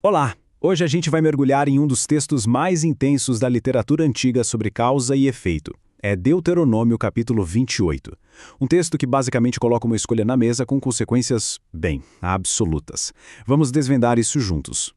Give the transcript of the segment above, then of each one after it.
Olá! Hoje a gente vai mergulhar em um dos textos mais intensos da literatura antiga sobre causa e efeito. É Deuteronômio capítulo 28. Um texto que basicamente coloca uma escolha na mesa com consequências, bem, absolutas. Vamos desvendar isso juntos.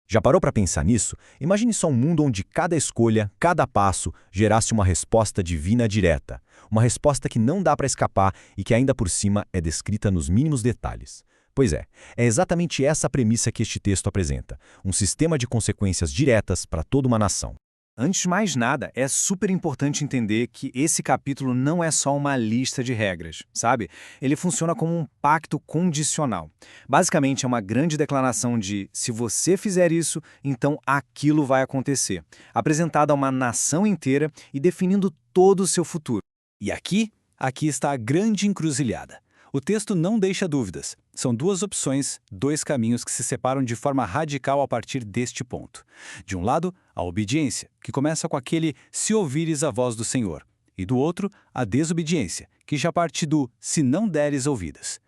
Já parou para pensar nisso? Imagine só um mundo onde cada escolha, cada passo, gerasse uma resposta divina direta. Uma resposta que não dá para escapar e que ainda por cima é descrita nos mínimos detalhes. Pois é exatamente essa a premissa que este texto apresenta. Um sistema de consequências diretas para toda uma nação. Antes de mais nada, é super importante entender que esse capítulo não é só uma lista de regras, sabe? Ele funciona como um pacto condicional. Basicamente, é uma grande declaração de se você fizer isso, então aquilo vai acontecer, apresentada a uma nação inteira e definindo todo o seu futuro. E aqui está a grande encruzilhada. O texto não deixa dúvidas. São duas opções, dois caminhos que se separam de forma radical a partir deste ponto. De um lado, a obediência, que começa com aquele se ouvires a voz do Senhor. E do outro, a desobediência, que já parte do se não deres ouvidas.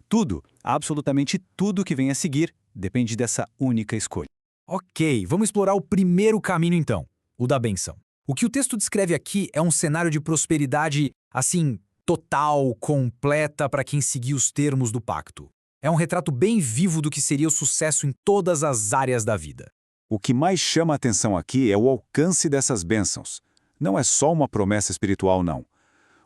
Tudo, absolutamente tudo que vem a seguir, depende dessa única escolha. Ok, vamos explorar o primeiro caminho então, o da bênção. O que o texto descreve aqui é um cenário de prosperidade, assim, total, completa para quem seguir os termos do pacto. É um retrato bem vivo do que seria o sucesso em todas as áreas da vida. O que mais chama a atenção aqui é o alcance dessas bênçãos. Não é só uma promessa espiritual, não.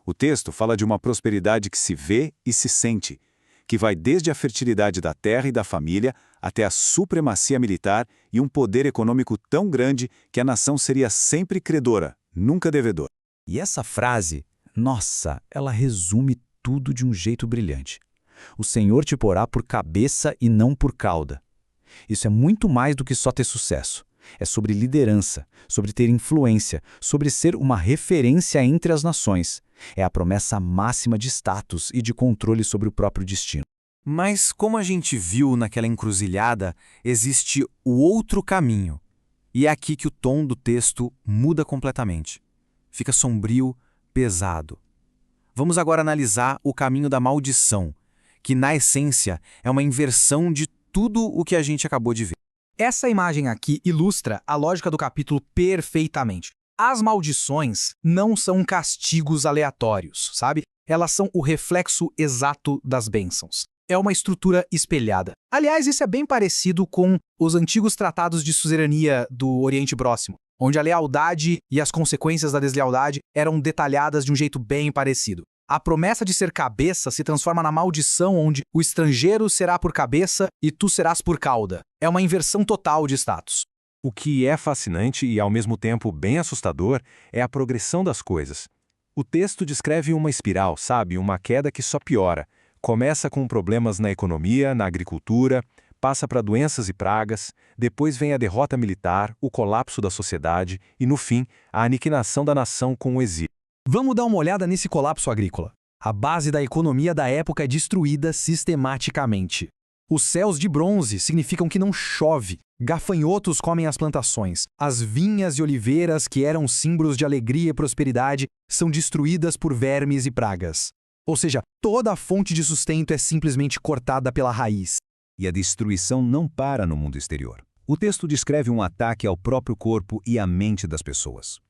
O texto fala de uma prosperidade que se vê e se sente, que vai desde a fertilidade da terra e da família até a supremacia militar e um poder econômico tão grande que a nação seria sempre credora, nunca devedora. E essa frase, nossa, ela resume tudo de um jeito brilhante. O Senhor te porá por cabeça e não por cauda. Isso é muito mais do que só ter sucesso. É sobre liderança, sobre ter influência, sobre ser uma referência entre as nações. É a promessa máxima de status e de controle sobre o próprio destino. Mas, como a gente viu naquela encruzilhada, existe o outro caminho. E é aqui que o tom do texto muda completamente. Fica sombrio, pesado. Vamos agora analisar o caminho da maldição, que na essência é uma inversão de tudo o que a gente acabou de ver. Essa imagem aqui ilustra a lógica do capítulo perfeitamente. As maldições não são castigos aleatórios, sabe? Elas são o reflexo exato das bênçãos. É uma estrutura espelhada. Aliás, isso é bem parecido com os antigos tratados de suzerania do Oriente Próximo, onde a lealdade e as consequências da deslealdade eram detalhadas de um jeito bem parecido. A promessa de ser cabeça se transforma na maldição onde o estrangeiro será por cabeça e tu serás por cauda. É uma inversão total de status. O que é fascinante e, ao mesmo tempo, bem assustador é a progressão das coisas. O texto descreve uma espiral, sabe? Uma queda que só piora. Começa com problemas na economia, na agricultura, passa para doenças e pragas, depois vem a derrota militar, o colapso da sociedade e, no fim, a aniquilação da nação com o exílio. Vamos dar uma olhada nesse colapso agrícola. A base da economia da época é destruída sistematicamente. Os céus de bronze significam que não chove. Gafanhotos comem as plantações. As vinhas e oliveiras, que eram símbolos de alegria e prosperidade, são destruídas por vermes e pragas. Ou seja, toda a fonte de sustento é simplesmente cortada pela raiz. E a destruição não para no mundo exterior. O texto descreve um ataque ao próprio corpo e à mente das pessoas.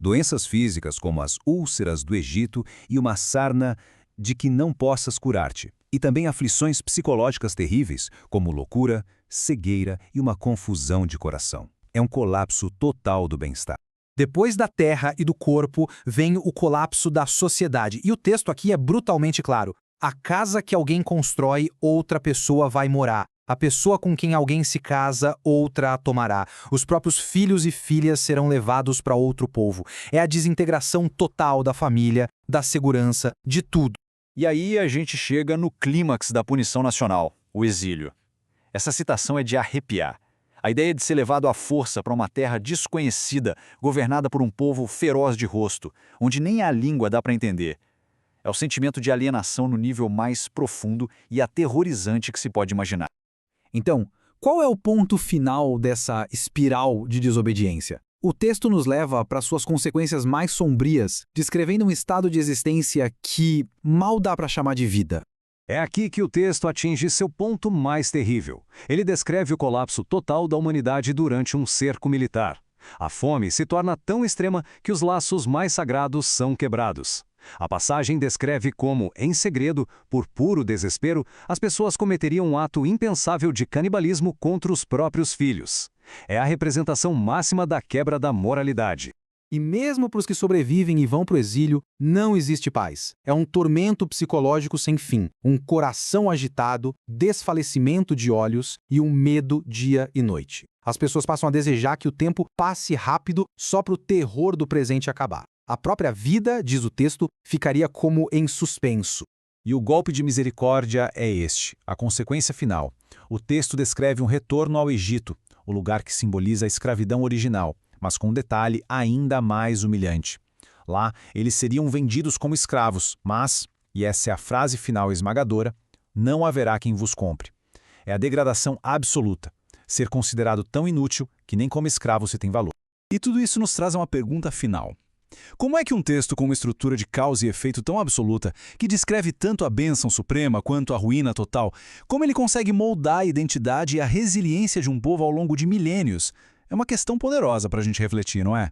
Doenças físicas como as úlceras do Egito e uma sarna de que não possas curar-te. E também aflições psicológicas terríveis, como loucura, cegueira e uma confusão de coração. É um colapso total do bem-estar. Depois da terra e do corpo, vem o colapso da sociedade. E o texto aqui é brutalmente claro. A casa que alguém constrói, outra pessoa vai morar. A pessoa com quem alguém se casa, outra a tomará. Os próprios filhos e filhas serão levados para outro povo. É a desintegração total da família, da segurança, de tudo. E aí a gente chega no clímax da punição nacional, o exílio. Essa citação é de arrepiar. A ideia de ser levado à força para uma terra desconhecida, governada por um povo feroz de rosto, onde nem a língua dá para entender. É o sentimento de alienação no nível mais profundo e aterrorizante que se pode imaginar. Então, qual é o ponto final dessa espiral de desobediência? O texto nos leva para suas consequências mais sombrias, descrevendo um estado de existência que mal dá para chamar de vida. É aqui que o texto atinge seu ponto mais terrível. Ele descreve o colapso total da humanidade durante um cerco militar. A fome se torna tão extrema que os laços mais sagrados são quebrados. A passagem descreve como, em segredo, por puro desespero, as pessoas cometeriam um ato impensável de canibalismo contra os próprios filhos. É a representação máxima da quebra da moralidade. E mesmo para os que sobrevivem e vão para o exílio, não existe paz. É um tormento psicológico sem fim, um coração agitado, desfalecimento de olhos e um medo dia e noite. As pessoas passam a desejar que o tempo passe rápido só para o terror do presente acabar. A própria vida, diz o texto, ficaria como em suspenso. E o golpe de misericórdia é este, a consequência final. O texto descreve um retorno ao Egito, o lugar que simboliza a escravidão original, mas com um detalhe ainda mais humilhante. Lá, eles seriam vendidos como escravos, mas, e essa é a frase final esmagadora, não haverá quem vos compre. É a degradação absoluta, ser considerado tão inútil que nem como escravo se tem valor. E tudo isso nos traz a uma pergunta final. Como é que um texto com uma estrutura de causa e efeito tão absoluta, que descreve tanto a bênção suprema quanto a ruína total, como ele consegue moldar a identidade e a resiliência de um povo ao longo de milênios? É uma questão poderosa para a gente refletir, não é?